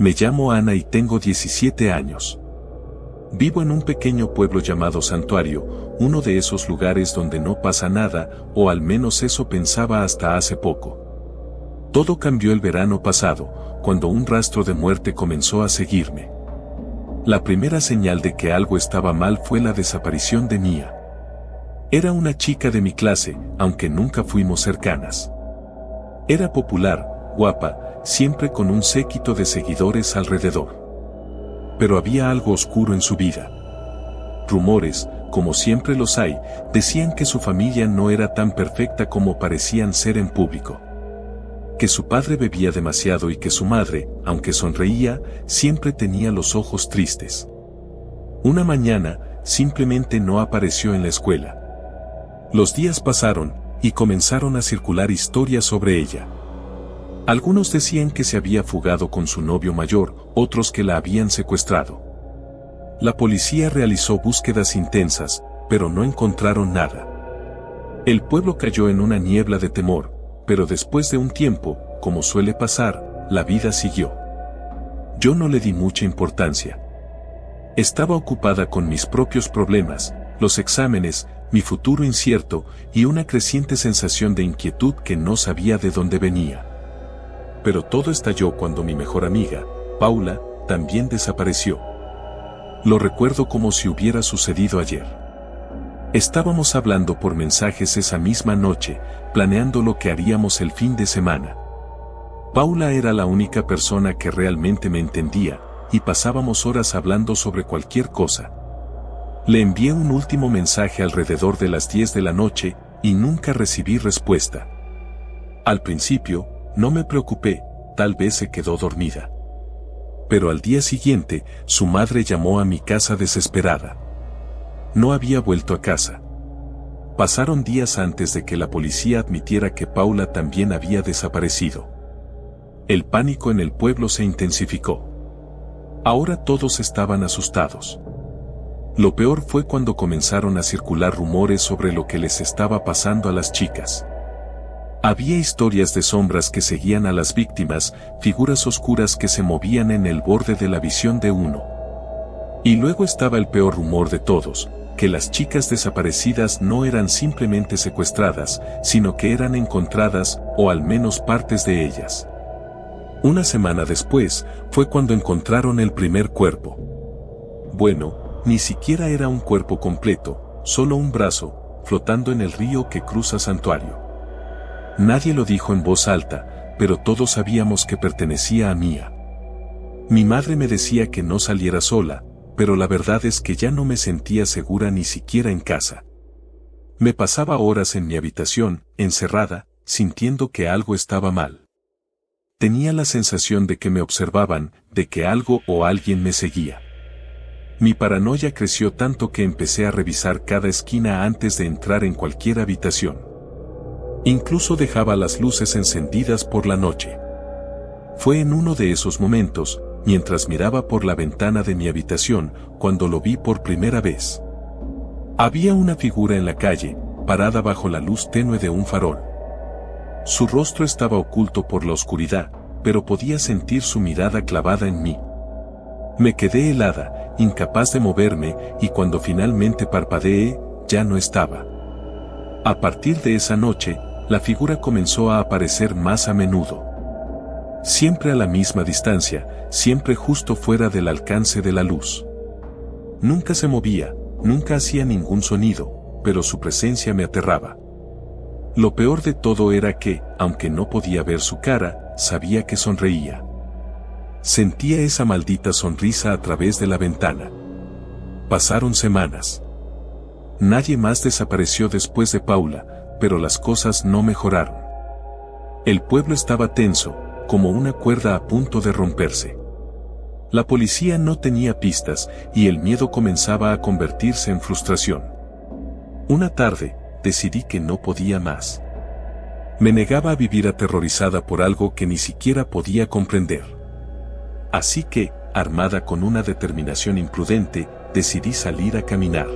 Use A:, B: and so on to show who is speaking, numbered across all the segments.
A: Me llamo Ana y tengo 17 años. Vivo en un pequeño pueblo llamado Santuario, uno de esos lugares donde no pasa nada, o al menos eso pensaba hasta hace poco. Todo cambió el verano pasado, cuando un rastro de muerte comenzó a seguirme. La primera señal de que algo estaba mal fue la desaparición de Mia. Era una chica de mi clase, aunque nunca fuimos cercanas. Era popular, guapa, siempre con un séquito de seguidores alrededor. Pero había algo oscuro en su vida. Rumores, como siempre los hay, decían que su familia no era tan perfecta como parecían ser en público. Que su padre bebía demasiado y que su madre, aunque sonreía, siempre tenía los ojos tristes. Una mañana, simplemente no apareció en la escuela. Los días pasaron, y comenzaron a circular historias sobre ella. Algunos decían que se había fugado con su novio mayor, otros que la habían secuestrado. La policía realizó búsquedas intensas, pero no encontraron nada. El pueblo cayó en una niebla de temor, pero después de un tiempo, como suele pasar, la vida siguió. Yo no le di mucha importancia. Estaba ocupada con mis propios problemas, los exámenes, mi futuro incierto y una creciente sensación de inquietud que no sabía de dónde venía. Pero todo estalló cuando mi mejor amiga, Paula, también desapareció. Lo recuerdo como si hubiera sucedido ayer. Estábamos hablando por mensajes esa misma noche, planeando lo que haríamos el fin de semana. Paula era la única persona que realmente me entendía, y pasábamos horas hablando sobre cualquier cosa. Le envié un último mensaje alrededor de las 10 de la noche, y nunca recibí respuesta. Al principio, no me preocupé, tal vez se quedó dormida. Pero al día siguiente, su madre llamó a mi casa desesperada. No había vuelto a casa. Pasaron días antes de que la policía admitiera que Paula también había desaparecido. El pánico en el pueblo se intensificó. Ahora todos estaban asustados. Lo peor fue cuando comenzaron a circular rumores sobre lo que les estaba pasando a las chicas. Había historias de sombras que seguían a las víctimas, figuras oscuras que se movían en el borde de la visión de uno. Y luego estaba el peor rumor de todos, que las chicas desaparecidas no eran simplemente secuestradas, sino que eran encontradas, o al menos partes de ellas. Una semana después, fue cuando encontraron el primer cuerpo. Bueno, ni siquiera era un cuerpo completo, solo un brazo, flotando en el río que cruza Santuario. Nadie lo dijo en voz alta, pero todos sabíamos que pertenecía a Mia. Mi madre me decía que no saliera sola, pero la verdad es que ya no me sentía segura ni siquiera en casa. Me pasaba horas en mi habitación, encerrada, sintiendo que algo estaba mal. Tenía la sensación de que me observaban, de que algo o alguien me seguía. Mi paranoia creció tanto que empecé a revisar cada esquina antes de entrar en cualquier habitación. Incluso dejaba las luces encendidas por la noche. Fue en uno de esos momentos, mientras miraba por la ventana de mi habitación, cuando lo vi por primera vez. Había una figura en la calle, parada bajo la luz tenue de un farol. Su rostro estaba oculto por la oscuridad, pero podía sentir su mirada clavada en mí. Me quedé helada, incapaz de moverme, y cuando finalmente parpadeé, ya no estaba. A partir de esa noche, la figura comenzó a aparecer más a menudo. Siempre a la misma distancia, siempre justo fuera del alcance de la luz. Nunca se movía, nunca hacía ningún sonido, pero su presencia me aterraba. Lo peor de todo era que, aunque no podía ver su cara, sabía que sonreía. Sentía esa maldita sonrisa a través de la ventana. Pasaron semanas. Nadie más desapareció después de Paula, pero las cosas no mejoraron. El pueblo estaba tenso, como una cuerda a punto de romperse. La policía no tenía pistas, y el miedo comenzaba a convertirse en frustración. Una tarde, decidí que no podía más. Me negaba a vivir aterrorizada por algo que ni siquiera podía comprender. Así que, armada con una determinación imprudente, decidí salir a caminar.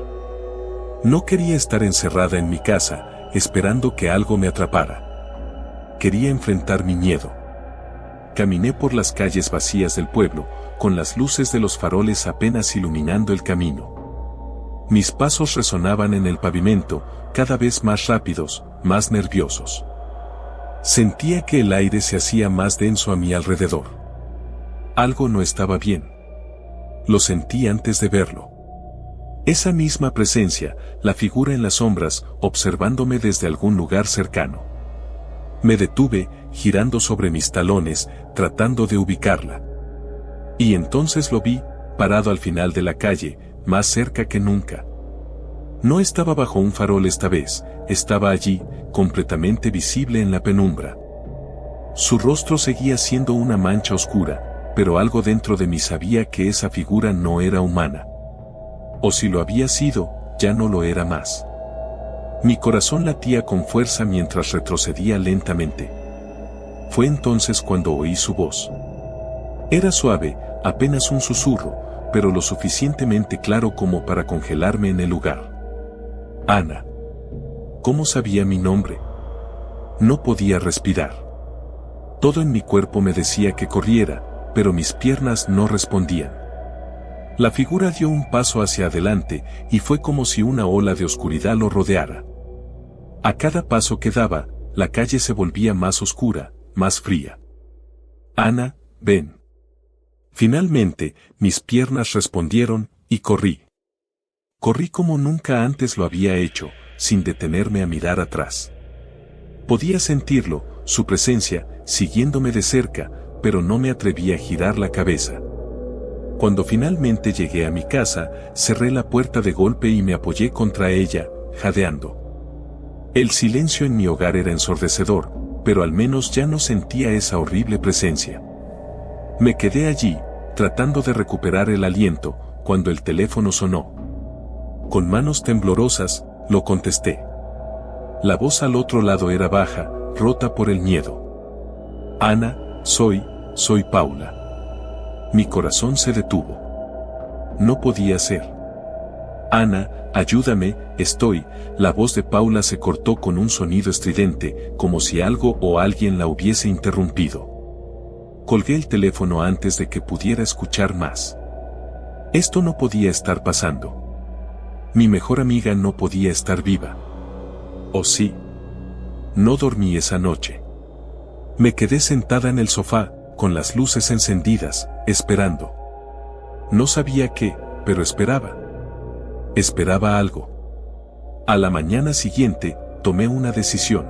A: No quería estar encerrada en mi casa, esperando que algo me atrapara. Quería enfrentar mi miedo. Caminé por las calles vacías del pueblo, con las luces de los faroles apenas iluminando el camino. Mis pasos resonaban en el pavimento, cada vez más rápidos, más nerviosos. Sentía que el aire se hacía más denso a mi alrededor. Algo no estaba bien. Lo sentí antes de verlo. Esa misma presencia, la figura en las sombras, observándome desde algún lugar cercano. Me detuve, girando sobre mis talones, tratando de ubicarla. Y entonces lo vi, parado al final de la calle, más cerca que nunca. No estaba bajo un farol esta vez, estaba allí, completamente visible en la penumbra. Su rostro seguía siendo una mancha oscura, pero algo dentro de mí sabía que esa figura no era humana. O si lo había sido, ya no lo era más. Mi corazón latía con fuerza mientras retrocedía lentamente. Fue entonces cuando oí su voz. Era suave, apenas un susurro, pero lo suficientemente claro como para congelarme en el lugar. Ana. ¿Cómo sabía mi nombre? No podía respirar. Todo en mi cuerpo me decía que corriera, pero mis piernas no respondían. La figura dio un paso hacia adelante y fue como si una ola de oscuridad lo rodeara. A cada paso que daba, la calle se volvía más oscura, más fría. Ana, ven. Finalmente, mis piernas respondieron, y corrí. Corrí como nunca antes lo había hecho, sin detenerme a mirar atrás. Podía sentirlo, su presencia, siguiéndome de cerca, pero no me atreví a girar la cabeza. Cuando finalmente llegué a mi casa, cerré la puerta de golpe y me apoyé contra ella, jadeando. El silencio en mi hogar era ensordecedor, pero al menos ya no sentía esa horrible presencia. Me quedé allí, tratando de recuperar el aliento, cuando el teléfono sonó. Con manos temblorosas, lo contesté. La voz al otro lado era baja, rota por el miedo. Ana, soy Paula. Mi corazón se detuvo. No podía ser. Ana, ayúdame, La voz de Paula se cortó con un sonido estridente, como si algo o alguien la hubiese interrumpido. Colgué el teléfono antes de que pudiera escuchar más. Esto no podía estar pasando. Mi mejor amiga no podía estar viva. ¿O sí? No dormí esa noche. Me quedé sentada en el sofá, con las luces encendidas, esperando. No sabía qué, pero esperaba. Esperaba algo. A la mañana siguiente, tomé una decisión.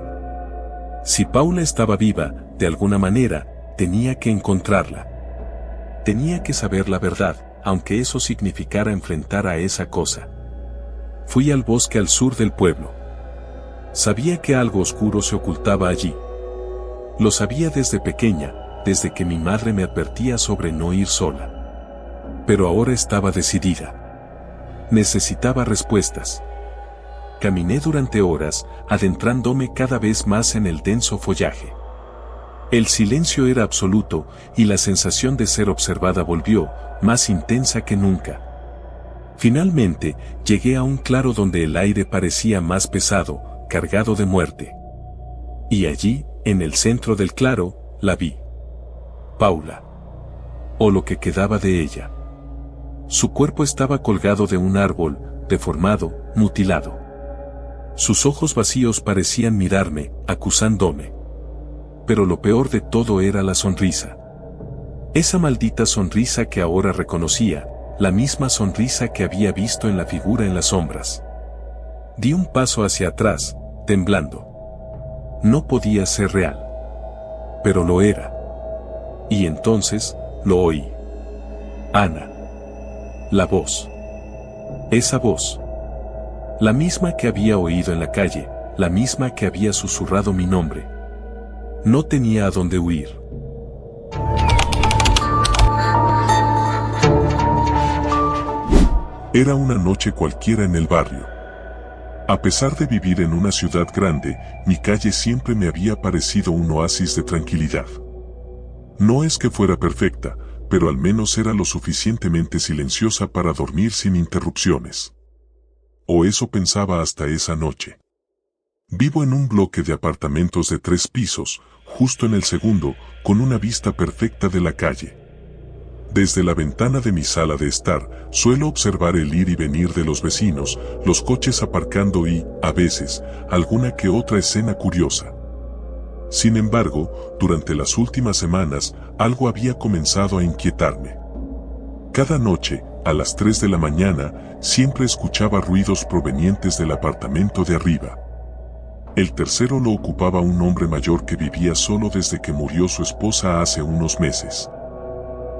A: Si Paula estaba viva, de alguna manera, tenía que encontrarla. Tenía que saber la verdad, aunque eso significara enfrentar a esa cosa. Fui al bosque al sur del pueblo. Sabía que algo oscuro se ocultaba allí. Lo sabía desde pequeña, desde que mi madre me advertía sobre no ir sola. Pero ahora estaba decidida. Necesitaba respuestas. Caminé durante horas, adentrándome cada vez más en el denso follaje. El silencio era absoluto, y la sensación de ser observada volvió, más intensa que nunca. Finalmente, llegué a un claro donde el aire parecía más pesado, cargado de muerte. Y allí, en el centro del claro, la vi. Paula. O lo que quedaba de ella. Su cuerpo estaba colgado de un árbol, deformado, mutilado. Sus ojos vacíos parecían mirarme, acusándome. Pero lo peor de todo era la sonrisa. Esa maldita sonrisa que ahora reconocía, la misma sonrisa que había visto en la figura en las sombras. Di un paso hacia atrás, temblando. No podía ser real. Pero lo era. Y entonces, lo oí. Ana. La voz. Esa voz. La misma que había oído en la calle, la misma que había susurrado mi nombre. No tenía a dónde huir.
B: Era una noche cualquiera en el barrio. A pesar de vivir en una ciudad grande, mi calle siempre me había parecido un oasis de tranquilidad. No es que fuera perfecta, pero al menos era lo suficientemente silenciosa para dormir sin interrupciones. O eso pensaba hasta esa noche. Vivo en un bloque de apartamentos de 3 pisos, justo en el segundo, con una vista perfecta de la calle. Desde la ventana de mi sala de estar, suelo observar el ir y venir de los vecinos, los coches aparcando y, a veces, alguna que otra escena curiosa. Sin embargo, durante las últimas semanas, algo había comenzado a inquietarme. Cada noche, a las 3 de la mañana, siempre escuchaba ruidos provenientes del apartamento de arriba. El tercero lo ocupaba un hombre mayor que vivía solo desde que murió su esposa hace unos meses.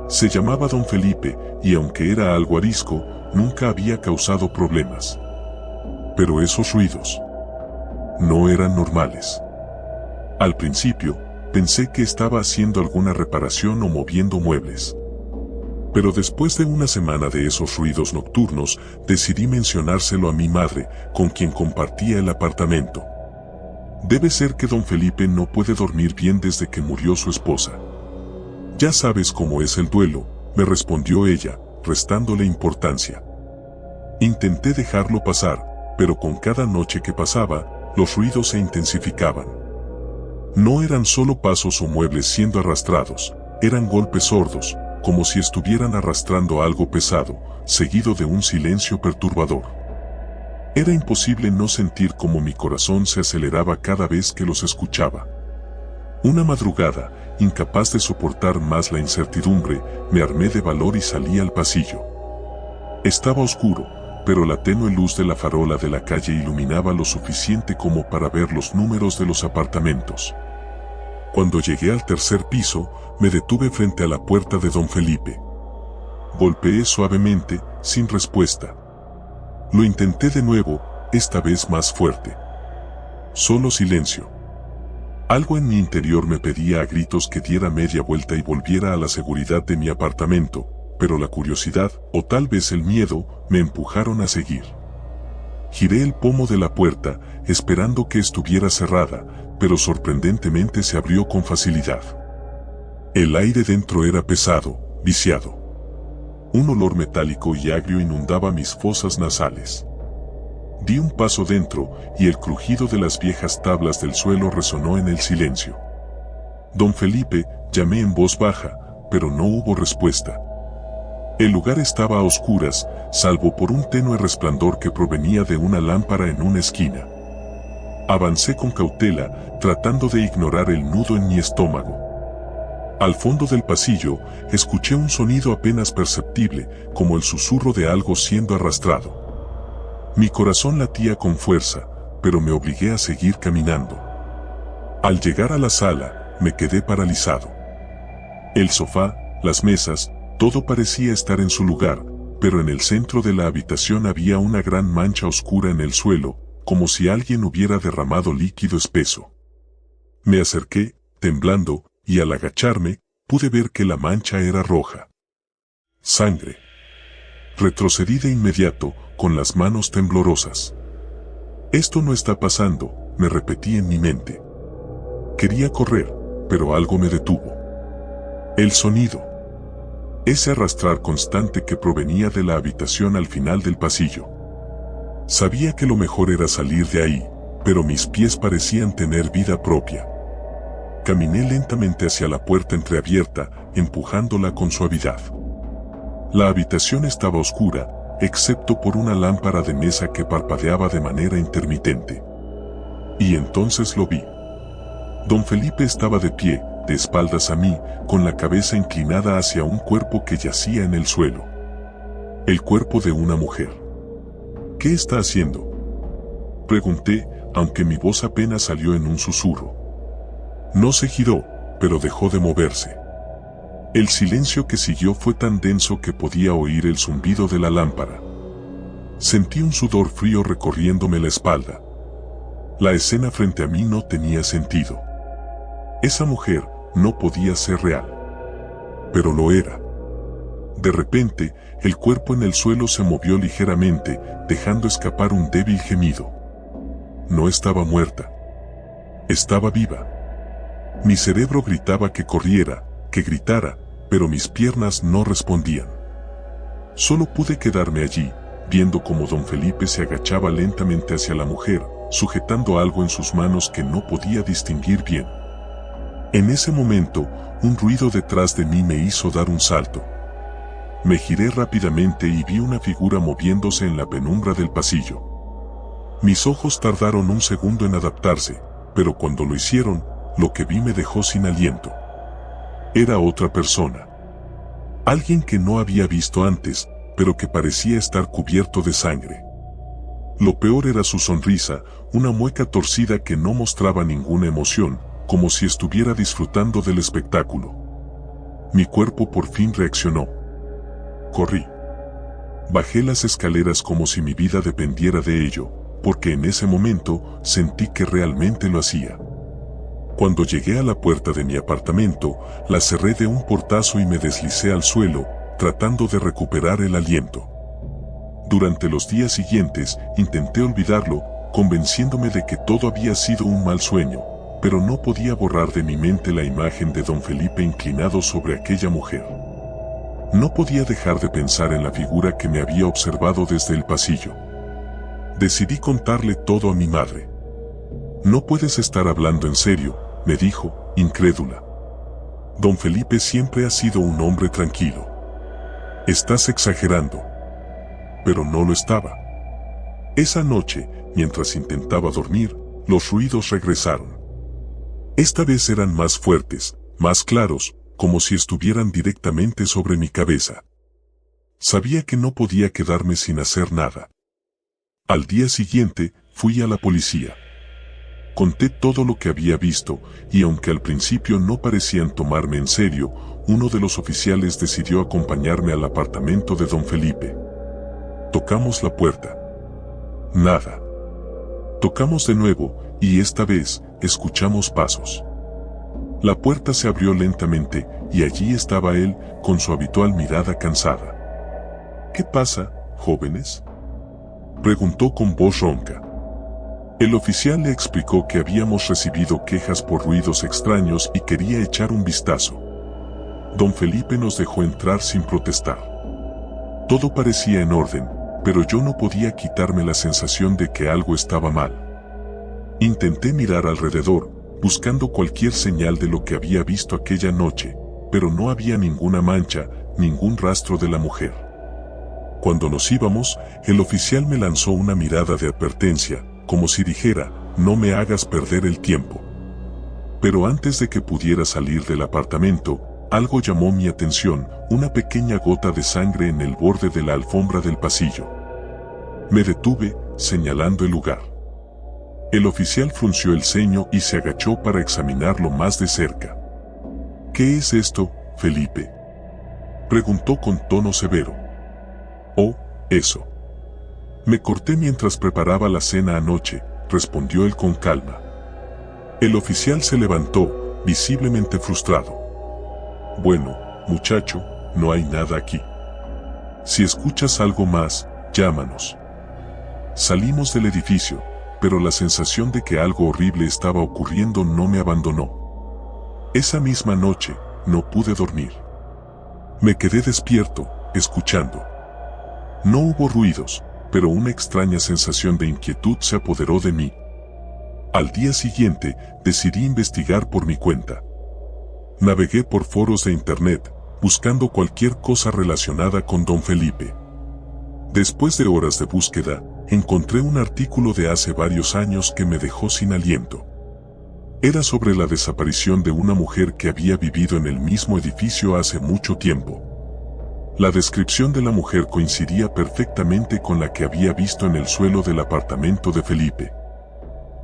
B: Se llamaba Don Felipe, y aunque era algo arisco, nunca había causado problemas. Pero esos ruidos no eran normales. Al principio, pensé que estaba haciendo alguna reparación o moviendo muebles. Pero después de una semana de esos ruidos nocturnos, decidí mencionárselo a mi madre, con quien compartía el apartamento. Debe ser que Don Felipe no puede dormir bien desde que murió su esposa. Ya sabes cómo es el duelo, me respondió ella, restándole importancia. Intenté dejarlo pasar, pero con cada noche que pasaba, los ruidos se intensificaban. No eran solo pasos o muebles siendo arrastrados, eran golpes sordos, como si estuvieran arrastrando algo pesado, seguido de un silencio perturbador. Era imposible no sentir cómo mi corazón se aceleraba cada vez que los escuchaba. Una madrugada, incapaz de soportar más la incertidumbre, me armé de valor y salí al pasillo. Estaba oscuro, pero la tenue luz de la farola de la calle iluminaba lo suficiente como para ver los números de los apartamentos. Cuando llegué al tercer piso, me detuve frente a la puerta de Don Felipe. Golpeé suavemente, sin respuesta. Lo intenté de nuevo, esta vez más fuerte. Solo silencio. Algo en mi interior me pedía a gritos que diera media vuelta y volviera a la seguridad de mi apartamento, pero la curiosidad, o tal vez el miedo, me empujaron a seguir. Giré el pomo de la puerta, esperando que estuviera cerrada, pero sorprendentemente se abrió con facilidad. El aire dentro era pesado, viciado. Un olor metálico y agrio inundaba mis fosas nasales. Di un paso dentro, y el crujido de las viejas tablas del suelo resonó en el silencio. Don Felipe, llamé en voz baja, pero no hubo respuesta. El lugar estaba a oscuras, salvo por un tenue resplandor que provenía de una lámpara en una esquina. Avancé con cautela, tratando de ignorar el nudo en mi estómago. Al fondo del pasillo, escuché un sonido apenas perceptible, como el susurro de algo siendo arrastrado. Mi corazón latía con fuerza, pero me obligué a seguir caminando. Al llegar a la sala, me quedé paralizado. El sofá, las mesas, todo parecía estar en su lugar, pero en el centro de la habitación había una gran mancha oscura en el suelo, como si alguien hubiera derramado líquido espeso. Me acerqué, temblando, y al agacharme, pude ver que la mancha era roja. Sangre. Retrocedí de inmediato, con las manos temblorosas. Esto no está pasando, me repetí en mi mente. Quería correr, pero algo me detuvo. El sonido. Ese arrastrar constante que provenía de la habitación al final del pasillo. Sabía que lo mejor era salir de ahí, pero mis pies parecían tener vida propia. Caminé lentamente hacia la puerta entreabierta, empujándola con suavidad. La habitación estaba oscura, excepto por una lámpara de mesa que parpadeaba de manera intermitente. Y entonces lo vi. Don Felipe estaba de pie, de espaldas a mí, con la cabeza inclinada hacia un cuerpo que yacía en el suelo. El cuerpo de una mujer. ¿Qué está haciendo?, pregunté, aunque mi voz apenas salió en un susurro. No se giró, pero dejó de moverse. El silencio que siguió fue tan denso que podía oír el zumbido de la lámpara. Sentí un sudor frío recorriéndome la espalda. La escena frente a mí no tenía sentido. Esa mujer no podía ser real. Pero lo era. De repente, el cuerpo en el suelo se movió ligeramente, dejando escapar un débil gemido. No estaba muerta. Estaba viva. Mi cerebro gritaba que corriera, que gritara, pero mis piernas no respondían. Solo pude quedarme allí, viendo cómo Don Felipe se agachaba lentamente hacia la mujer, sujetando algo en sus manos que no podía distinguir bien. En ese momento, un ruido detrás de mí me hizo dar un salto. Me giré rápidamente y vi una figura moviéndose en la penumbra del pasillo. Mis ojos tardaron un segundo en adaptarse, pero cuando lo hicieron, lo que vi me dejó sin aliento. Era otra persona. Alguien que no había visto antes, pero que parecía estar cubierto de sangre. Lo peor era su sonrisa, una mueca torcida que no mostraba ninguna emoción, como si estuviera disfrutando del espectáculo. Mi cuerpo por fin reaccionó. Corrí. Bajé las escaleras como si mi vida dependiera de ello, porque en ese momento sentí que realmente lo hacía. Cuando llegué a la puerta de mi apartamento, la cerré de un portazo y me deslicé al suelo, tratando de recuperar el aliento. Durante los días siguientes, intenté olvidarlo, convenciéndome de que todo había sido un mal sueño, pero no podía borrar de mi mente la imagen de don Felipe inclinado sobre aquella mujer. No podía dejar de pensar en la figura que me había observado desde el pasillo. Decidí contarle todo a mi madre. «No puedes estar hablando en serio», me dijo, incrédula. «Don Felipe siempre ha sido un hombre tranquilo. Estás exagerando». Pero no lo estaba. Esa noche, mientras intentaba dormir, los ruidos regresaron. Esta vez eran más fuertes, más claros, como si estuvieran directamente sobre mi cabeza. Sabía que no podía quedarme sin hacer nada. Al día siguiente, fui a la policía. Conté todo lo que había visto, y aunque al principio no parecían tomarme en serio, uno de los oficiales decidió acompañarme al apartamento de don Felipe. Tocamos la puerta. Nada. Tocamos de nuevo, y esta vez, escuchamos pasos. La puerta se abrió lentamente, y allí estaba él, con su habitual mirada cansada. «¿Qué pasa, jóvenes?», preguntó con voz ronca. El oficial le explicó que habíamos recibido quejas por ruidos extraños y quería echar un vistazo. Don Felipe nos dejó entrar sin protestar. Todo parecía en orden, pero yo no podía quitarme la sensación de que algo estaba mal. Intenté mirar alrededor, buscando cualquier señal de lo que había visto aquella noche, pero no había ninguna mancha, ningún rastro de la mujer. Cuando nos íbamos, el oficial me lanzó una mirada de advertencia, como si dijera, «No me hagas perder el tiempo». Pero antes de que pudiera salir del apartamento, algo llamó mi atención, una pequeña gota de sangre en el borde de la alfombra del pasillo. Me detuve, señalando el lugar. El oficial frunció el ceño y se agachó para examinarlo más de cerca. «¿Qué es esto, Felipe?», preguntó con tono severo. «Oh, eso. Me corté mientras preparaba la cena anoche», respondió él con calma. El oficial se levantó, visiblemente frustrado. «Bueno, muchacho, no hay nada aquí. Si escuchas algo más, llámanos». Salimos del edificio, pero la sensación de que algo horrible estaba ocurriendo no me abandonó. Esa misma noche, no pude dormir. Me quedé despierto, escuchando. No hubo ruidos, pero una extraña sensación de inquietud se apoderó de mí. Al día siguiente, decidí investigar por mi cuenta. Navegué por foros de internet, buscando cualquier cosa relacionada con don Felipe. Después de horas de búsqueda, encontré un artículo de hace varios años que me dejó sin aliento. Era sobre la desaparición de una mujer que había vivido en el mismo edificio hace mucho tiempo. La descripción de la mujer coincidía perfectamente con la que había visto en el suelo del apartamento de Felipe.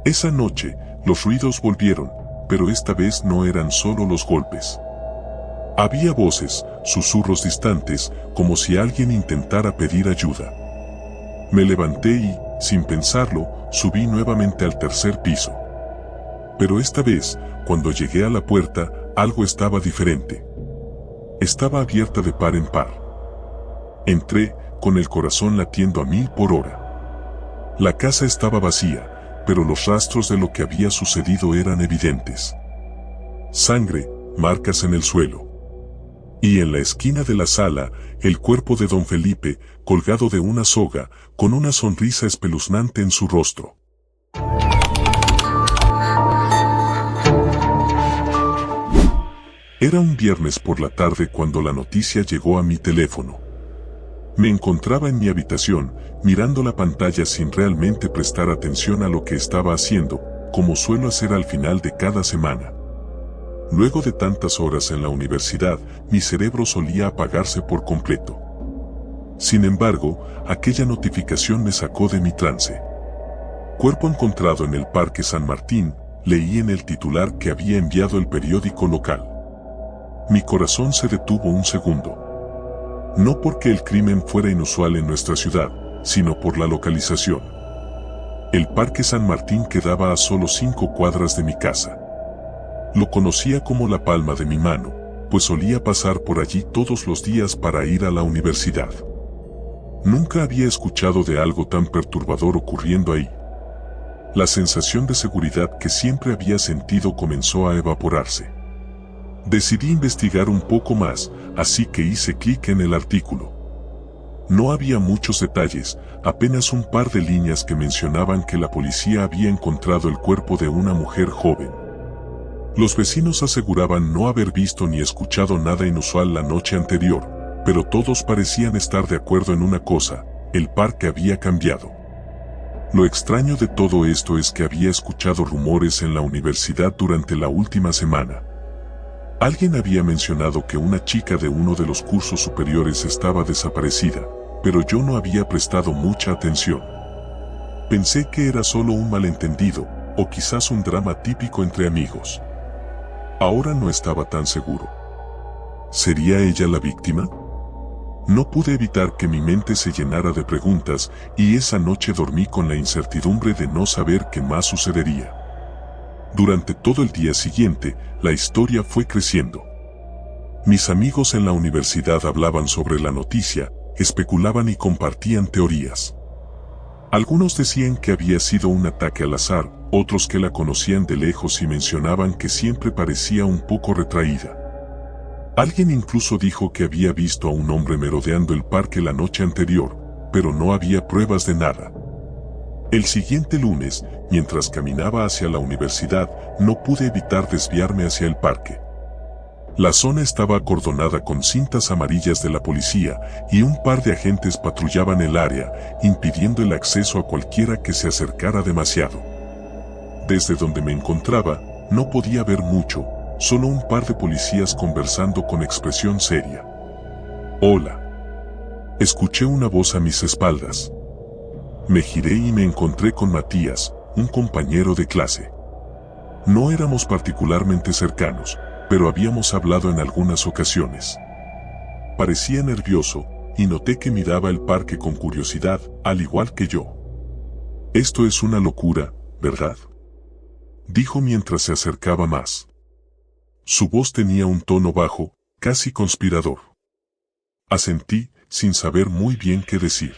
B: Esa noche, los ruidos volvieron, pero esta vez no eran solo los golpes. Había voces, susurros distantes, como si alguien intentara pedir ayuda. Me levanté y, sin pensarlo, subí nuevamente al tercer piso. Pero esta vez, cuando llegué a la puerta, algo estaba diferente. Estaba abierta de par en par. Entré, con el corazón latiendo a 1000 por hora. La casa estaba vacía, pero los rastros de lo que había sucedido eran evidentes. Sangre, marcas en el suelo. Y en la esquina de la sala, el cuerpo de don Felipe, colgado de una soga, con una sonrisa espeluznante en su rostro. Era un viernes por la tarde cuando la noticia llegó a mi teléfono. Me encontraba en mi habitación, mirando la pantalla sin realmente prestar atención a lo que estaba haciendo, como suelo hacer al final de cada semana. Luego de tantas horas en la universidad, mi cerebro solía apagarse por completo. Sin embargo, aquella notificación me sacó de mi trance. Cuerpo encontrado en el Parque San Martín, leí en el titular que había enviado el periódico local. Mi corazón se detuvo un segundo. No porque el crimen fuera inusual en nuestra ciudad, sino por la localización. El Parque San Martín quedaba a solo 5 cuadras de mi casa. Lo conocía como la palma de mi mano, pues solía pasar por allí todos los días para ir a la universidad. Nunca había escuchado de algo tan perturbador ocurriendo ahí. La sensación de seguridad que siempre había sentido comenzó a evaporarse. Decidí investigar un poco más, así que hice clic en el artículo. No había muchos detalles, apenas un par de líneas que mencionaban que la policía había encontrado el cuerpo de una mujer joven. Los vecinos aseguraban no haber visto ni escuchado nada inusual la noche anterior, pero todos parecían estar de acuerdo en una cosa: el parque había cambiado. Lo extraño de todo esto es que había escuchado rumores en la universidad durante la última semana. Alguien había mencionado que una chica de uno de los cursos superiores estaba desaparecida, pero yo no había prestado mucha atención. Pensé que era solo un malentendido, o quizás un drama típico entre amigos. Ahora no estaba tan seguro. ¿Sería ella la víctima? No pude evitar que mi mente se llenara de preguntas, y esa noche dormí con la incertidumbre de no saber qué más sucedería. Durante todo el día siguiente, la historia fue creciendo. Mis amigos en la universidad hablaban sobre la noticia, especulaban y compartían teorías. Algunos decían que había sido un ataque al azar, otros que la conocían de lejos y mencionaban que siempre parecía un poco retraída. Alguien incluso dijo que había visto a un hombre merodeando el parque la noche anterior, pero no había pruebas de nada. El siguiente lunes, mientras caminaba hacia la universidad, no pude evitar desviarme hacia el parque. La zona estaba acordonada con cintas amarillas de la policía y un par de agentes patrullaban el área, impidiendo el acceso a cualquiera que se acercara demasiado. Desde donde me encontraba, no podía ver mucho, solo un par de policías conversando con expresión seria. «Hola». Escuché una voz a mis espaldas. Me giré y me encontré con Matías, un compañero de clase. No éramos particularmente cercanos, pero habíamos hablado en algunas ocasiones. Parecía nervioso, y noté que miraba el parque con curiosidad, al igual que yo. «Esto es una locura, ¿verdad?», dijo mientras se acercaba más. Su voz tenía un tono bajo, casi conspirador. Asentí, sin saber muy bien qué decir.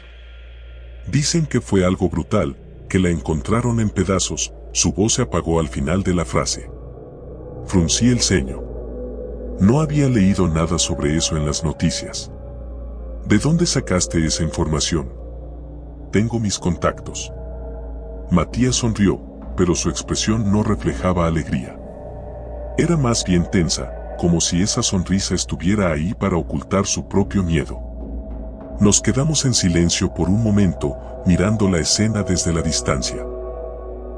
B: Dicen que fue algo brutal, que la encontraron en pedazos. Su voz se apagó al final de la frase. Fruncí el ceño. No había leído nada sobre eso en las noticias. ¿De dónde sacaste esa información? Tengo mis contactos. Matías sonrió, pero su expresión no reflejaba alegría. Era más bien tensa, como si esa sonrisa estuviera ahí para ocultar su propio miedo. Nos quedamos en silencio por un momento, mirando la escena desde la distancia.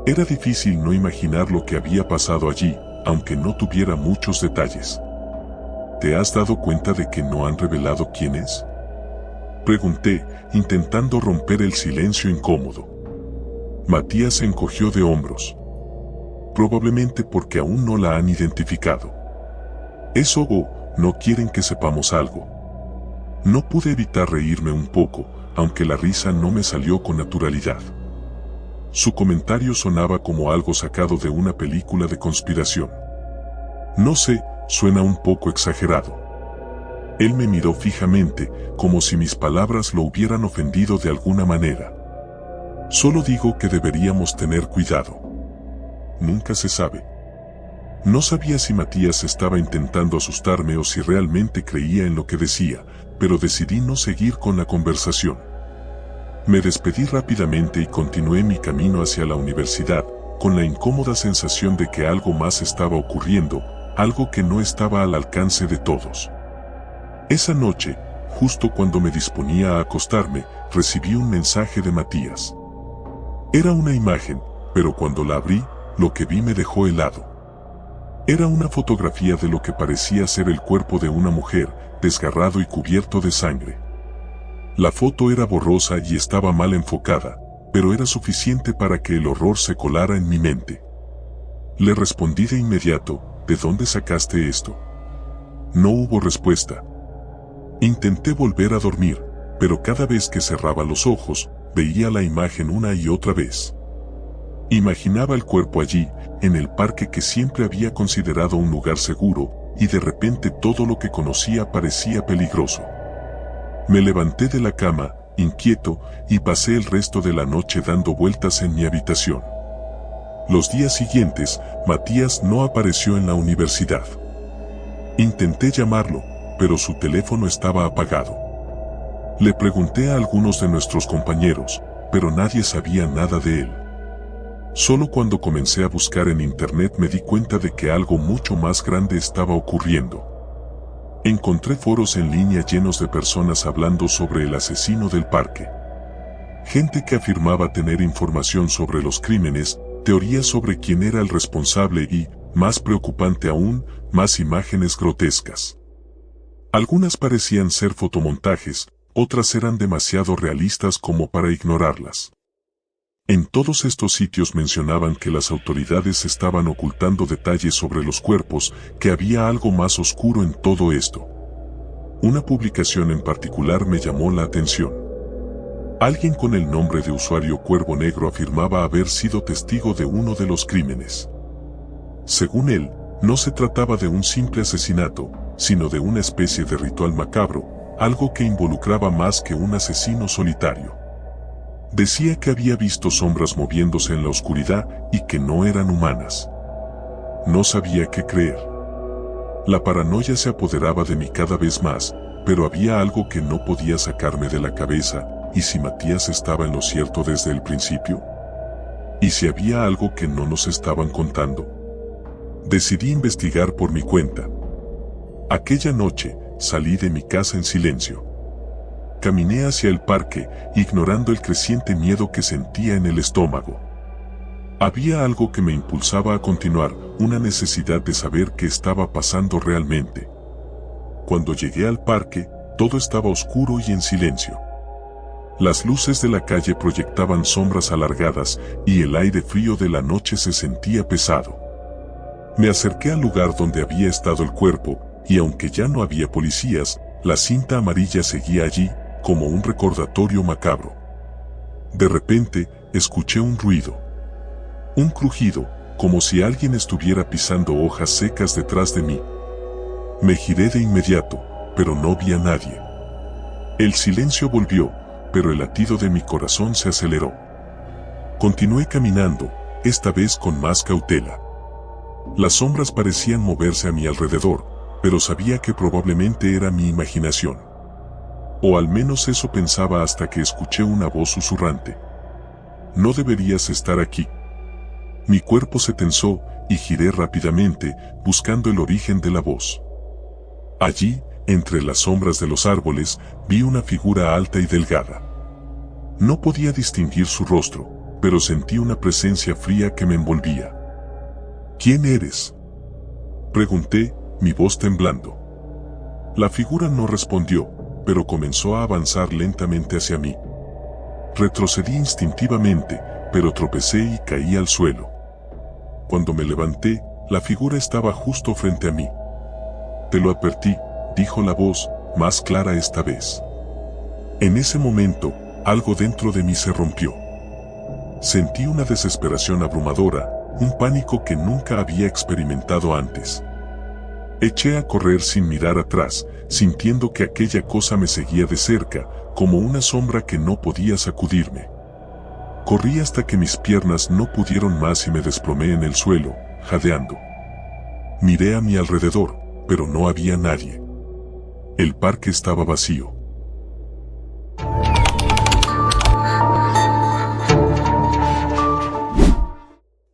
B: Era difícil no imaginar lo que había pasado allí, aunque no tuviera muchos detalles. ¿Te has dado cuenta de que no han revelado quién es?, pregunté, intentando romper el silencio incómodo. Matías se encogió de hombros. Probablemente porque aún no la han identificado. Eso o no quieren que sepamos algo. No pude evitar reírme un poco, aunque la risa no me salió con naturalidad. Su comentario sonaba como algo sacado de una película de conspiración. No sé, suena un poco exagerado. Él me miró fijamente, como si mis palabras lo hubieran ofendido de alguna manera. Solo digo que deberíamos tener cuidado. Nunca se sabe. No sabía si Matías estaba intentando asustarme o si realmente creía en lo que decía, pero decidí no seguir con la conversación. Me despedí rápidamente y continué mi camino hacia la universidad, con la incómoda sensación de que algo más estaba ocurriendo, algo que no estaba al alcance de todos. Esa noche, justo cuando me disponía a acostarme, recibí un mensaje de Matías. Era una imagen, pero cuando la abrí, lo que vi me dejó helado. Era una fotografía de lo que parecía ser el cuerpo de una mujer, desgarrado y cubierto de sangre. La foto era borrosa y estaba mal enfocada, pero era suficiente para que el horror se colara en mi mente. Le respondí de inmediato, ¿de dónde sacaste esto? No hubo respuesta. Intenté volver a dormir, pero cada vez que cerraba los ojos, veía la imagen una y otra vez. Imaginaba el cuerpo allí, en el parque que siempre había considerado un lugar seguro, y de repente todo lo que conocía parecía peligroso. Me levanté de la cama, inquieto, y pasé el resto de la noche dando vueltas en mi habitación. Los días siguientes, Matías no apareció en la universidad. Intenté llamarlo, pero su teléfono estaba apagado. Le pregunté a algunos de nuestros compañeros, pero nadie sabía nada de él. Solo cuando comencé a buscar en internet me di cuenta de que algo mucho más grande estaba ocurriendo. Encontré foros en línea llenos de personas hablando sobre el asesino del parque. Gente que afirmaba tener información sobre los crímenes, teorías sobre quién era el responsable y, más preocupante aún, más imágenes grotescas. Algunas parecían ser fotomontajes, otras eran demasiado realistas como para ignorarlas. En todos estos sitios mencionaban que las autoridades estaban ocultando detalles sobre los cuerpos, que había algo más oscuro en todo esto. Una publicación en particular me llamó la atención. Alguien con el nombre de usuario Cuervo Negro afirmaba haber sido testigo de uno de los crímenes. Según él, no se trataba de un simple asesinato, sino de una especie de ritual macabro, algo que involucraba más que un asesino solitario. Decía que había visto sombras moviéndose en la oscuridad y que no eran humanas. No sabía qué creer. La paranoia se apoderaba de mí cada vez más, pero había algo que no podía sacarme de la cabeza. ¿Y si Matías estaba en lo cierto desde el principio? ¿Y si había algo que no nos estaban contando? Decidí investigar por mi cuenta. Aquella noche, salí de mi casa en silencio. Caminé hacia el parque, ignorando el creciente miedo que sentía en el estómago. Había algo que me impulsaba a continuar, una necesidad de saber qué estaba pasando realmente. Cuando llegué al parque, todo estaba oscuro y en silencio. Las luces de la calle proyectaban sombras alargadas y el aire frío de la noche se sentía pesado. Me acerqué al lugar donde había estado el cuerpo, y aunque ya no había policías, la cinta amarilla seguía allí, como un recordatorio macabro. De repente, escuché un ruido. Un crujido, como si alguien estuviera pisando hojas secas detrás de mí. Me giré de inmediato, pero no vi a nadie. El silencio volvió, pero el latido de mi corazón se aceleró. Continué caminando, esta vez con más cautela. Las sombras parecían moverse a mi alrededor, pero sabía que probablemente era mi imaginación. O al menos eso pensaba hasta que escuché una voz susurrante. No deberías estar aquí. Mi cuerpo se tensó y giré rápidamente, buscando el origen de la voz. Allí, entre las sombras de los árboles, vi una figura alta y delgada. No podía distinguir su rostro, pero sentí una presencia fría que me envolvía. ¿Quién eres?, pregunté, mi voz temblando. La figura no respondió, pero comenzó a avanzar lentamente hacia mí. Retrocedí instintivamente, pero tropecé y caí al suelo. Cuando me levanté, la figura estaba justo frente a mí. Te lo advertí, dijo la voz, más clara esta vez. En ese momento, algo dentro de mí se rompió. Sentí una desesperación abrumadora, un pánico que nunca había experimentado antes. Eché a correr sin mirar atrás, sintiendo que aquella cosa me seguía de cerca, como una sombra que no podía sacudirme. Corrí hasta que mis piernas no pudieron más y me desplomé en el suelo, jadeando. Miré a mi alrededor, pero no había nadie. El parque estaba vacío.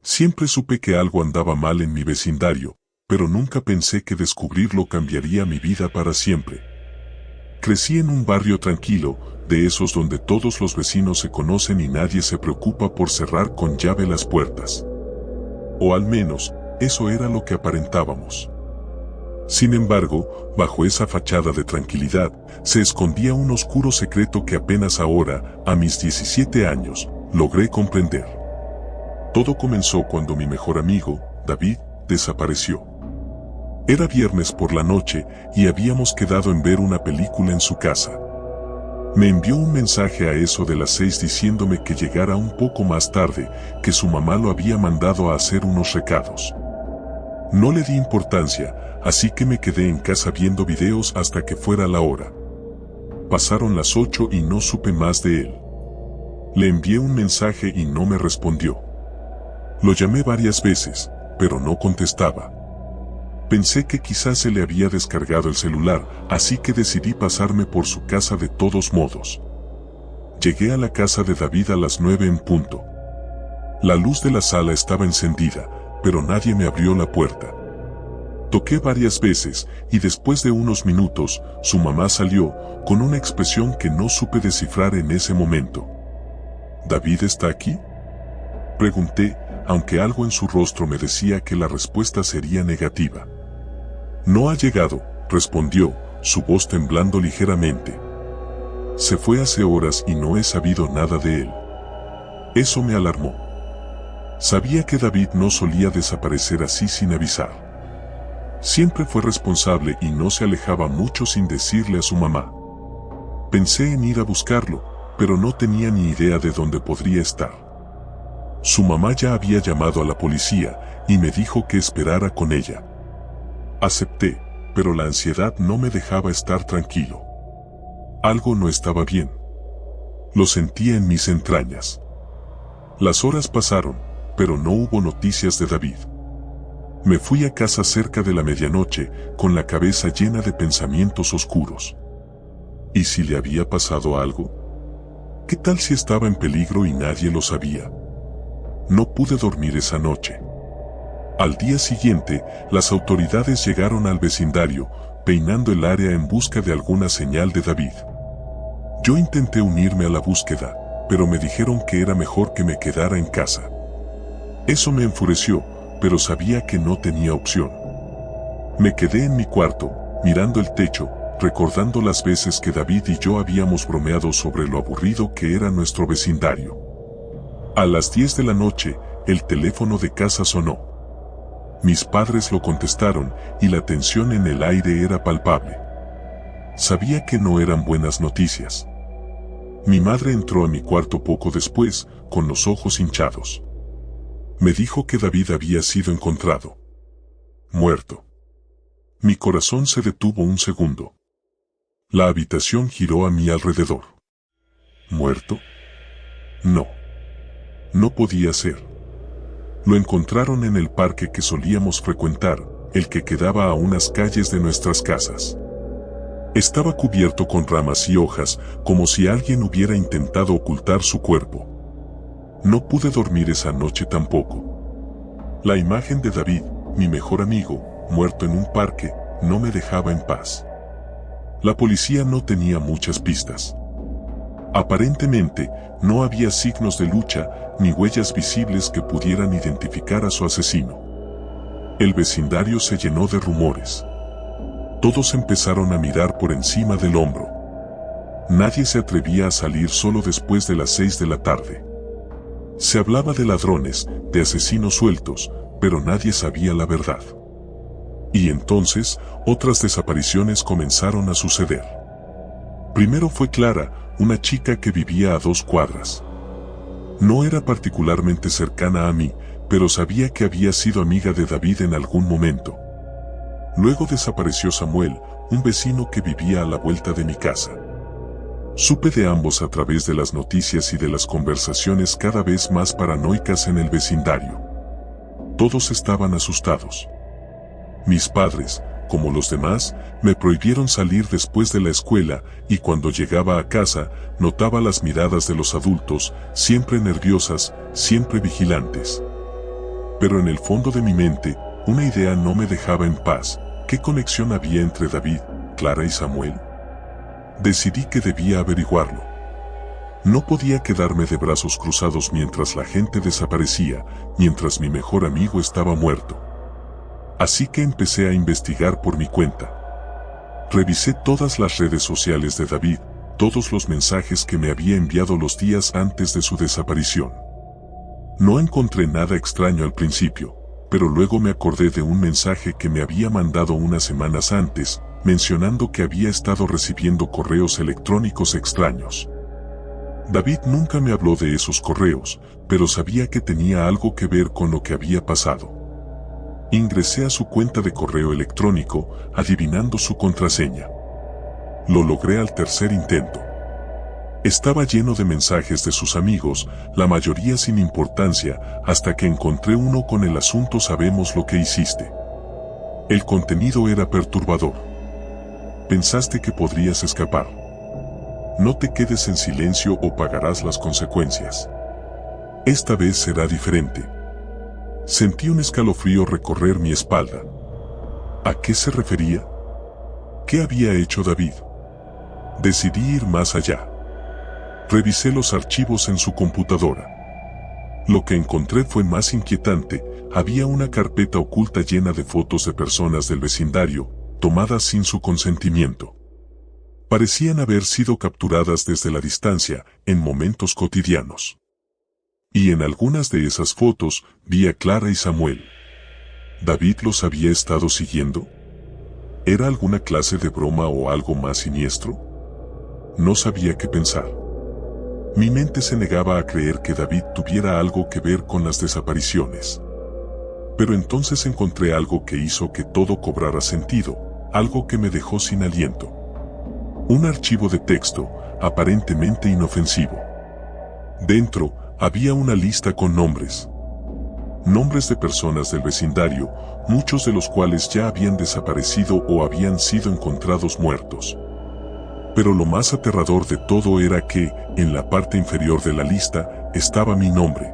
B: Siempre supe que algo andaba mal en mi vecindario, pero nunca pensé que descubrirlo cambiaría mi vida para siempre. Crecí en un barrio tranquilo, de esos donde todos los vecinos se conocen y nadie se preocupa por cerrar con llave las puertas. O al menos, eso era lo que aparentábamos. Sin embargo, bajo esa fachada de tranquilidad, se escondía un oscuro secreto que apenas ahora, a mis 17 años, logré comprender. Todo comenzó cuando mi mejor amigo, David, desapareció. Era viernes por la noche y habíamos quedado en ver una película en su casa. Me envió un mensaje a eso de las 6 diciéndome que llegara un poco más tarde, que su mamá lo había mandado a hacer unos recados. No le di importancia, así que me quedé en casa viendo videos hasta que fuera la hora. Pasaron las 8 y no supe más de él. Le envié un mensaje y no me respondió. Lo llamé varias veces, pero no contestaba. Pensé que quizás se le había descargado el celular, así que decidí pasarme por su casa de todos modos. Llegué a la casa de David a las 9 en punto. La luz de la sala estaba encendida, pero nadie me abrió la puerta. Toqué varias veces, y después de unos minutos, su mamá salió, con una expresión que no supe descifrar en ese momento. ¿David está aquí?, pregunté, aunque algo en su rostro me decía que la respuesta sería negativa. No ha llegado, respondió, su voz temblando ligeramente. Se fue hace horas y no he sabido nada de él. Eso me alarmó. Sabía que David no solía desaparecer así sin avisar. Siempre fue responsable y no se alejaba mucho sin decirle a su mamá. Pensé en ir a buscarlo, pero no tenía ni idea de dónde podría estar. Su mamá ya había llamado a la policía y me dijo que esperara con ella. Acepté, pero la ansiedad no me dejaba estar tranquilo. Algo no estaba bien. Lo sentía en mis entrañas. Las horas pasaron, pero no hubo noticias de David. Me fui a casa cerca de la medianoche, con la cabeza llena de pensamientos oscuros. ¿Y si le había pasado algo? ¿Qué tal si estaba en peligro y nadie lo sabía? No pude dormir esa noche. Al día siguiente, las autoridades llegaron al vecindario, peinando el área en busca de alguna señal de David. Yo intenté unirme a la búsqueda, pero me dijeron que era mejor que me quedara en casa. Eso me enfureció, pero sabía que no tenía opción. Me quedé en mi cuarto, mirando el techo, recordando las veces que David y yo habíamos bromeado sobre lo aburrido que era nuestro vecindario. A las 10 de la noche, el teléfono de casa sonó. Mis padres lo contestaron y la tensión en el aire era palpable. Sabía que no eran buenas noticias. Mi madre entró a mi cuarto poco después, con los ojos hinchados. Me dijo que David había sido encontrado muerto. Mi corazón se detuvo un segundo. La habitación giró a mi alrededor. ¿Muerto? No. No podía ser. Lo encontraron en el parque que solíamos frecuentar, el que quedaba a unas calles de nuestras casas. Estaba cubierto con ramas y hojas, como si alguien hubiera intentado ocultar su cuerpo. No pude dormir esa noche tampoco. La imagen de David, mi mejor amigo, muerto en un parque, no me dejaba en paz. La policía no tenía muchas pistas. Aparentemente, no había signos de lucha, ni huellas visibles que pudieran identificar a su asesino. El vecindario se llenó de rumores. Todos empezaron a mirar por encima del hombro. Nadie se atrevía a salir solo después de las 6 de la tarde. Se hablaba de ladrones, de asesinos sueltos, pero nadie sabía la verdad. Y entonces, otras desapariciones comenzaron a suceder. Primero fue Clara, una chica que vivía a 2 cuadras. No era particularmente cercana a mí, pero sabía que había sido amiga de David en algún momento. Luego desapareció Samuel, un vecino que vivía a la vuelta de mi casa. Supe de ambos a través de las noticias y de las conversaciones cada vez más paranoicas en el vecindario. Todos estaban asustados. Mis padres, como los demás, me prohibieron salir después de la escuela, y cuando llegaba a casa, notaba las miradas de los adultos, siempre nerviosas, siempre vigilantes. Pero en el fondo de mi mente, Una idea no me dejaba en paz. ¿Qué conexión había entre David, Clara y Samuel? Decidí que debía averiguarlo. No podía quedarme de brazos cruzados mientras la gente desaparecía, mientras mi mejor amigo estaba muerto. Así que empecé a investigar por mi cuenta. Revisé todas las redes sociales de David, todos los mensajes que me había enviado los días antes de su desaparición. No encontré nada extraño al principio, pero luego me acordé de un mensaje que me había mandado unas semanas antes, mencionando que había estado recibiendo correos electrónicos extraños. David nunca me habló de esos correos, pero sabía que tenía algo que ver con lo que había pasado. Ingresé a su cuenta de correo electrónico, adivinando su contraseña. Lo logré al tercer intento. Estaba lleno de mensajes de sus amigos, la mayoría sin importancia, hasta que encontré uno con el asunto "sabemos lo que hiciste". El contenido era perturbador. Pensaste que podrías escapar. No te quedes en silencio o pagarás las consecuencias. Esta vez será diferente. Sentí un escalofrío recorrer mi espalda. ¿A qué se refería? ¿Qué había hecho David? Decidí ir más allá. Revisé los archivos en su computadora. Lo que encontré fue más inquietante. Había una carpeta oculta llena de fotos de personas del vecindario, tomadas sin su consentimiento. Parecían haber sido capturadas desde la distancia, en momentos cotidianos. Y en algunas de esas fotos, vi a Clara y Samuel. ¿David los había estado siguiendo? ¿Era alguna clase de broma o algo más siniestro? No sabía qué pensar. Mi mente se negaba a creer que David tuviera algo que ver con las desapariciones. Pero entonces encontré algo que hizo que todo cobrara sentido, algo que me dejó sin aliento. Un archivo de texto, aparentemente inofensivo. Dentro, había una lista con nombres. Nombres de personas del vecindario, muchos de los cuales ya habían desaparecido o habían sido encontrados muertos. Pero lo más aterrador de todo era que, en la parte inferior de la lista, estaba mi nombre.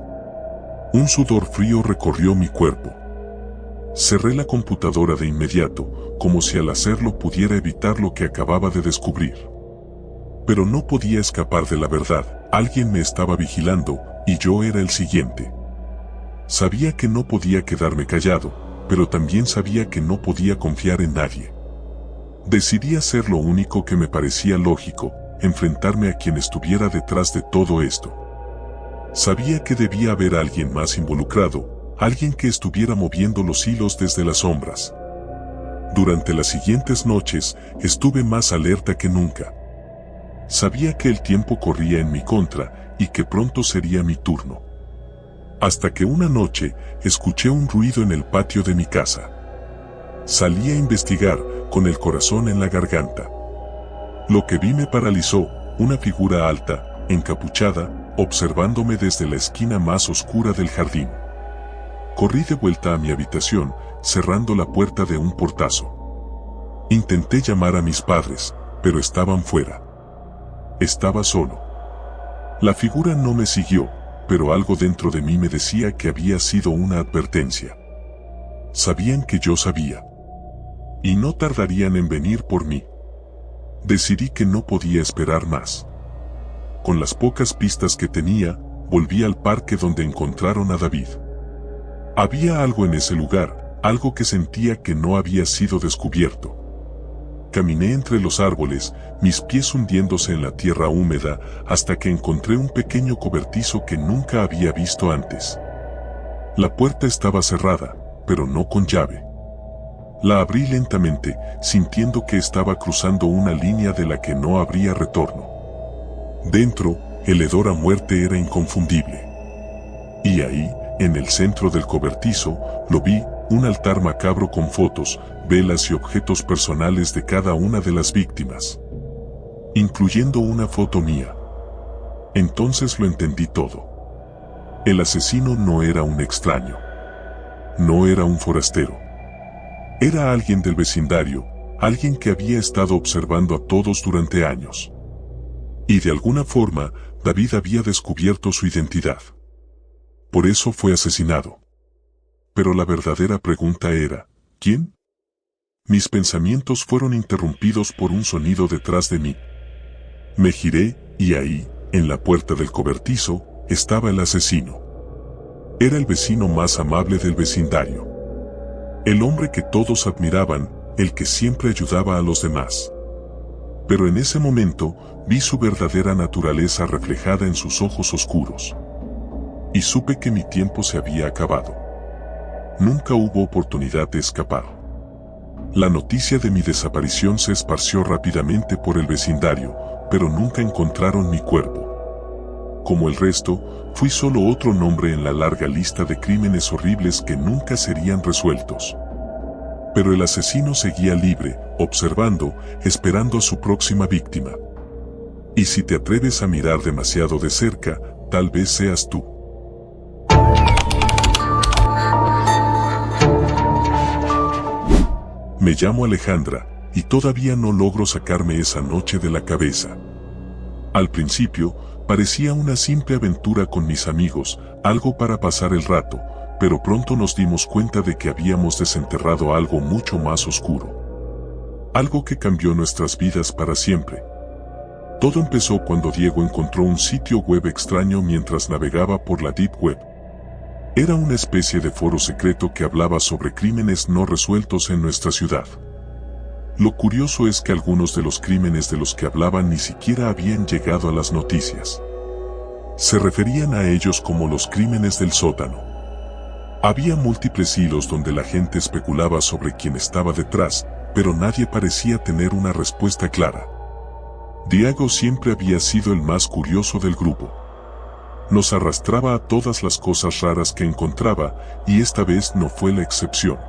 B: Un sudor frío recorrió mi cuerpo. Cerré la computadora de inmediato, como si al hacerlo pudiera evitar lo que acababa de descubrir. Pero no podía escapar de la verdad, alguien me estaba vigilando, y yo era el siguiente. Sabía que no podía quedarme callado, pero también sabía que no podía confiar en nadie. Decidí hacer lo único que me parecía lógico, enfrentarme a quien estuviera detrás de todo esto. Sabía que debía haber alguien más involucrado, alguien que estuviera moviendo los hilos desde las sombras. Durante las siguientes noches, estuve más alerta que nunca. Sabía que el tiempo corría en mi contra, y que pronto sería mi turno. Hasta que una noche, escuché un ruido en el patio de mi casa. Salí a investigar, con el corazón en la garganta. Lo que vi me paralizó, una figura alta, encapuchada, observándome desde la esquina más oscura del jardín. Corrí de vuelta a mi habitación, cerrando la puerta de un portazo. Intenté llamar a mis padres, pero estaban fuera. Estaba solo. La figura no me siguió, pero algo dentro de mí me decía que había sido una advertencia. Sabían que yo sabía. Y no tardarían en venir por mí. Decidí que no podía esperar más. Con las pocas pistas que tenía, volví al parque donde encontraron a David. Había algo en ese lugar, algo que sentía que no había sido descubierto. Caminé entre los árboles, mis pies hundiéndose en la tierra húmeda, hasta que encontré un pequeño cobertizo que nunca había visto antes. La puerta estaba cerrada, pero no con llave. La abrí lentamente, sintiendo que estaba cruzando una línea de la que no habría retorno. Dentro, el hedor a muerte era inconfundible. Y ahí, en el centro del cobertizo, lo vi, un altar macabro con fotos, velas y objetos personales de cada una de las víctimas, incluyendo una foto mía. Entonces lo entendí todo. El asesino no era un extraño. No era un forastero. Era alguien del vecindario, alguien que había estado observando a todos durante años. Y de alguna forma, David había descubierto su identidad. Por eso fue asesinado. pero la verdadera pregunta era, ¿quién? Mis pensamientos fueron interrumpidos por un sonido detrás de mí. Me giré, y ahí, en la puerta del cobertizo, estaba el asesino. Era el vecino más amable del vecindario. El hombre que todos admiraban, el que siempre ayudaba a los demás. Pero en ese momento, vi su verdadera naturaleza reflejada en sus ojos oscuros. Y supe que mi tiempo se había acabado. Nunca hubo oportunidad de escapar. La noticia de mi desaparición se esparció rápidamente por el vecindario, pero nunca encontraron mi cuerpo. Como el resto, fui solo otro nombre en la larga lista de crímenes horribles que nunca serían resueltos. Pero el asesino seguía libre, observando, esperando a su próxima víctima. Y si te atreves a mirar demasiado de cerca, tal vez seas tú. Me llamo Alejandra, y todavía no logro sacarme esa noche de la cabeza. Al principio, parecía una simple aventura con mis amigos, algo para pasar el rato, pero pronto nos dimos cuenta de que habíamos desenterrado algo mucho más oscuro. Algo que cambió nuestras vidas para siempre. Todo empezó cuando Diego encontró un sitio web extraño mientras navegaba por la Deep Web. Era una especie de foro secreto que hablaba sobre crímenes no resueltos en nuestra ciudad. Lo curioso es que algunos de los crímenes de los que hablaban ni siquiera habían llegado a las noticias. Se referían a ellos como los crímenes del sótano. Había múltiples hilos donde la gente especulaba sobre quién estaba detrás, pero nadie parecía tener una respuesta clara. Diego siempre había sido el más curioso del grupo. Nos arrastraba a todas las cosas raras que encontraba, y esta vez no fue la excepción.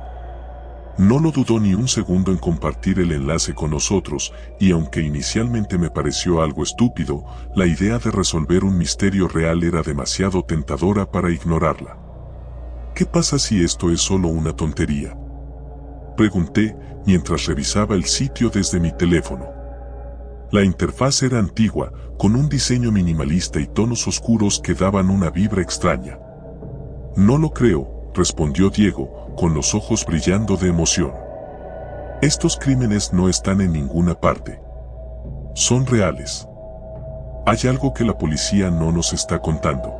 B: No lo dudó ni un segundo en compartir el enlace con nosotros, y aunque inicialmente me pareció algo estúpido, la idea de resolver un misterio real era demasiado tentadora para ignorarla. ¿Qué pasa si esto es solo una tontería?, pregunté mientras revisaba el sitio desde mi teléfono. La interfaz era antigua, con un diseño minimalista y tonos oscuros que daban una vibra extraña. No lo creo, respondió Diego, con los ojos brillando de emoción. Estos crímenes no están en ninguna parte. Son reales. Hay algo que la policía no nos está contando.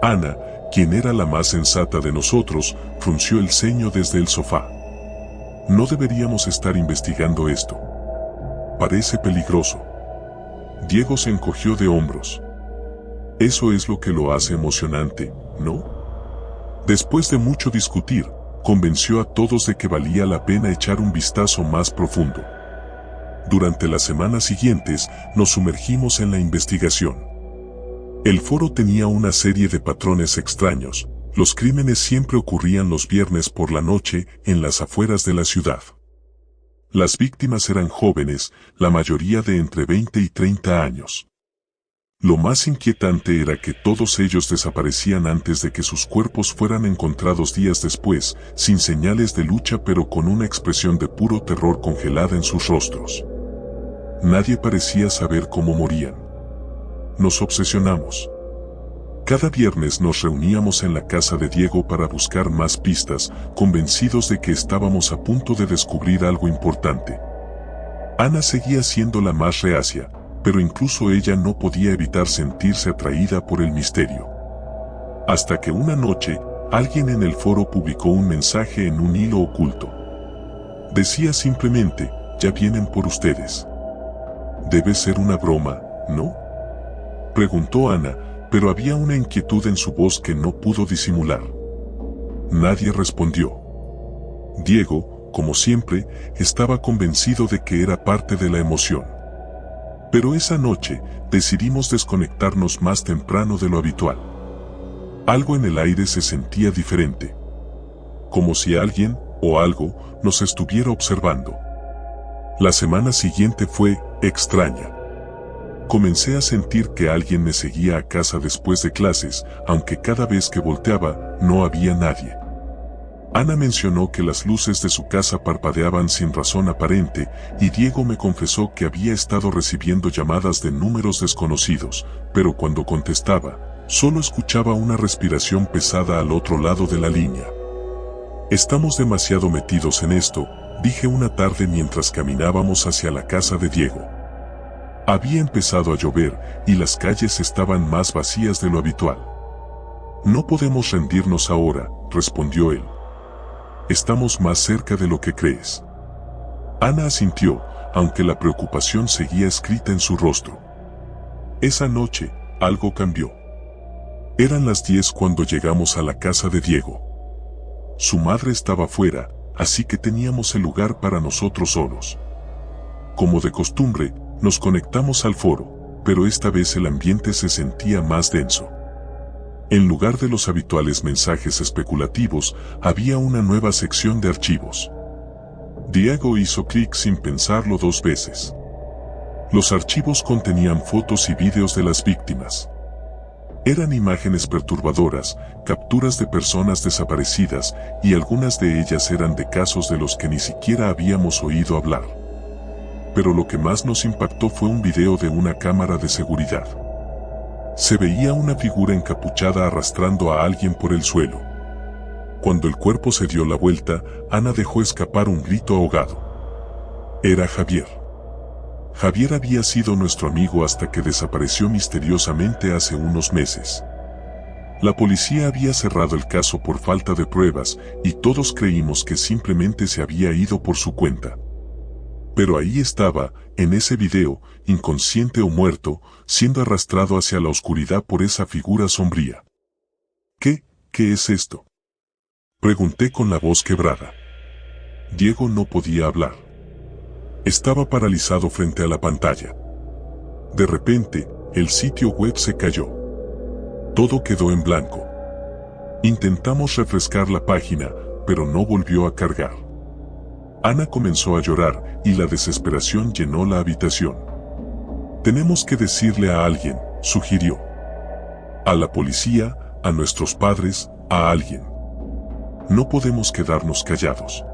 B: Ana, quien era la más sensata de nosotros, frunció el ceño desde el sofá. No deberíamos estar investigando esto. Parece peligroso. Diego se encogió de hombros. Eso es lo que lo hace emocionante, ¿no? Después de mucho discutir, convenció a todos de que valía la pena echar un vistazo más profundo. Durante las semanas siguientes, nos sumergimos en la investigación. El foro tenía una serie de patrones extraños. Los crímenes siempre ocurrían los viernes por la noche en las afueras de la ciudad. Las víctimas eran jóvenes, la mayoría de entre 20 y 30 años. Lo más inquietante era que todos ellos desaparecían antes de que sus cuerpos fueran encontrados días después, sin señales de lucha pero con una expresión de puro terror congelada en sus rostros. Nadie parecía saber cómo morían. Nos obsesionamos. Cada viernes nos reuníamos en la casa de Diego para buscar más pistas, convencidos de que estábamos a punto de descubrir algo importante. Ana seguía siendo la más reacia, pero incluso ella no podía evitar sentirse atraída por el misterio. Hasta que una noche, alguien en el foro publicó un mensaje en un hilo oculto. Decía simplemente, ya vienen por ustedes. Debe ser una broma, ¿no?, preguntó Ana, pero había una inquietud en su voz que no pudo disimular. Nadie respondió. Diego, como siempre, estaba convencido de que era parte de la emoción. Pero esa noche, decidimos desconectarnos más temprano de lo habitual. Algo en el aire se sentía diferente. Como si alguien, o algo, nos estuviera observando. La semana siguiente fue extraña. Comencé a sentir que alguien me seguía a casa después de clases, aunque cada vez que volteaba, no había nadie. Ana mencionó que las luces de su casa parpadeaban sin razón aparente, y Diego me confesó que había estado recibiendo llamadas de números desconocidos, pero cuando contestaba, solo escuchaba una respiración pesada al otro lado de la línea. Estamos demasiado metidos en esto, dije una tarde mientras caminábamos hacia la casa de Diego. Había empezado a llover y las calles estaban más vacías de lo habitual. No podemos rendirnos ahora, respondió él. Estamos más cerca de lo que crees. Ana asintió, aunque la preocupación seguía escrita en su rostro. Esa noche, algo cambió. Eran las 10 cuando llegamos a la casa de Diego. Su madre estaba fuera, así que teníamos el lugar para nosotros solos. Como de costumbre, nos conectamos al foro, pero esta vez el ambiente se sentía más denso. En lugar de los habituales mensajes especulativos, había una nueva sección de archivos. Diego hizo clic sin pensarlo 2 veces. Los archivos contenían fotos y vídeos de las víctimas. Eran imágenes perturbadoras, capturas de personas desaparecidas, y algunas de ellas eran de casos de los que ni siquiera habíamos oído hablar. Pero lo que más nos impactó fue un video de una cámara de seguridad. Se veía una figura encapuchada arrastrando a alguien por el suelo. Cuando el cuerpo se dio la vuelta, Ana dejó escapar un grito ahogado. Era Javier. Javier había sido nuestro amigo hasta que desapareció misteriosamente hace unos meses. La policía había cerrado el caso por falta de pruebas y todos creímos que simplemente se había ido por su cuenta. Pero ahí estaba, en ese video, inconsciente o muerto, siendo arrastrado hacia la oscuridad por esa figura sombría. ¿Qué es esto?, pregunté con la voz quebrada. Diego no podía hablar. Estaba paralizado frente a la pantalla. De repente, el sitio web se cayó. Todo quedó en blanco. Intentamos refrescar la página, pero no volvió a cargar. Ana comenzó a llorar y la desesperación llenó la habitación. Tenemos que decirle a alguien, sugirió. A la policía, a nuestros padres, a alguien. No podemos quedarnos callados.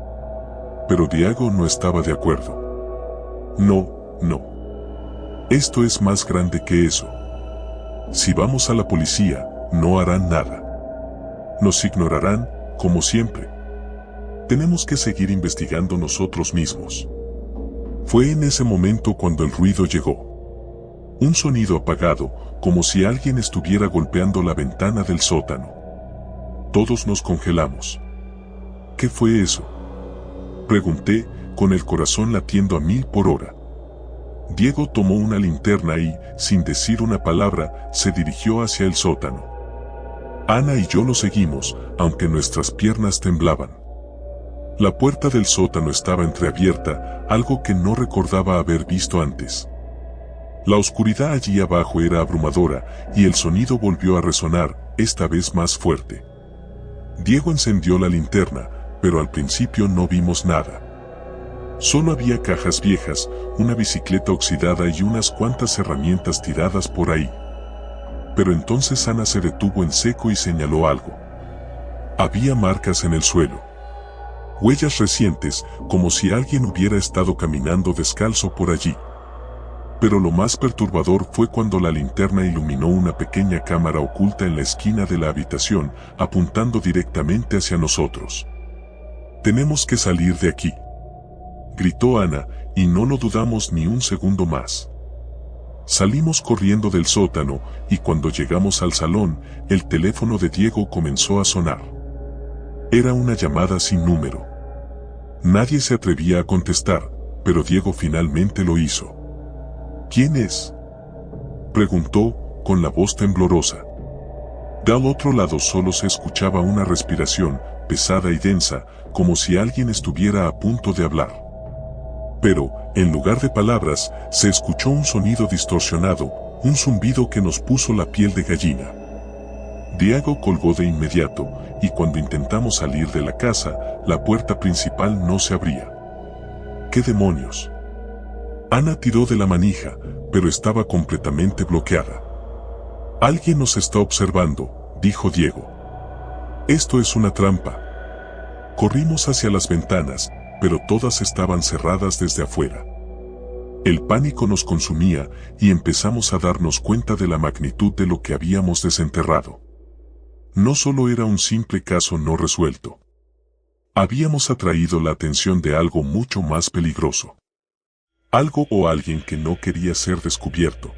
B: Pero Diego no estaba de acuerdo. No. Esto es más grande que eso. Si vamos a la policía, no harán nada. Nos ignorarán, como siempre. Tenemos que seguir investigando nosotros mismos. Fue en ese momento cuando el ruido llegó. Un sonido apagado, como si alguien estuviera golpeando la ventana del sótano. Todos nos congelamos. ¿Qué fue eso?, pregunté, con el corazón latiendo a 1000 por hora. Diego tomó una linterna y, sin decir una palabra, se dirigió hacia el sótano. Ana y yo lo seguimos, aunque nuestras piernas temblaban. La puerta del sótano estaba entreabierta, algo que no recordaba haber visto antes. La oscuridad allí abajo era abrumadora, y el sonido volvió a resonar, esta vez más fuerte. Diego encendió la linterna, pero al principio no vimos nada. Solo había cajas viejas, una bicicleta oxidada y unas cuantas herramientas tiradas por ahí. Pero entonces Ana se detuvo en seco y señaló algo. Había marcas en el suelo. Huellas recientes, como si alguien hubiera estado caminando descalzo por allí. Pero lo más perturbador fue cuando la linterna iluminó una pequeña cámara oculta en la esquina de la habitación, apuntando directamente hacia nosotros. «Tenemos que salir de aquí», gritó Ana, y no lo dudamos ni un segundo más. Salimos corriendo del sótano, y cuando llegamos al salón, el teléfono de Diego comenzó a sonar. Era una llamada sin número. Nadie se atrevía a contestar, pero Diego finalmente lo hizo. «¿Quién es?», preguntó, con la voz temblorosa. Del otro lado solo se escuchaba una respiración, pesada y densa, como si alguien estuviera a punto de hablar. Pero, en lugar de palabras, se escuchó un sonido distorsionado, un zumbido que nos puso la piel de gallina. Diego colgó de inmediato, y cuando intentamos salir de la casa, la puerta principal no se abría. ¿Qué demonios? Ana tiró de la manija, pero estaba completamente bloqueada. «Alguien nos está observando», dijo Diego. «Esto es una trampa». Corrimos hacia las ventanas, pero todas estaban cerradas desde afuera. El pánico nos consumía y empezamos a darnos cuenta de la magnitud de lo que habíamos desenterrado. No solo era un simple caso no resuelto. Habíamos atraído la atención de algo mucho más peligroso. Algo o alguien que no quería ser descubierto.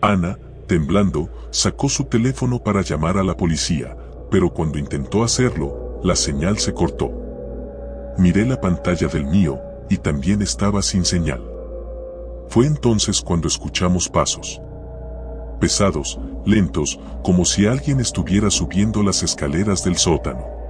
B: Ana, temblando, sacó su teléfono para llamar a la policía, pero cuando intentó hacerlo, la señal se cortó. Miré la pantalla del mío, y también estaba sin señal. Fue entonces cuando escuchamos pasos. Pesados, lentos, como si alguien estuviera subiendo las escaleras del sótano.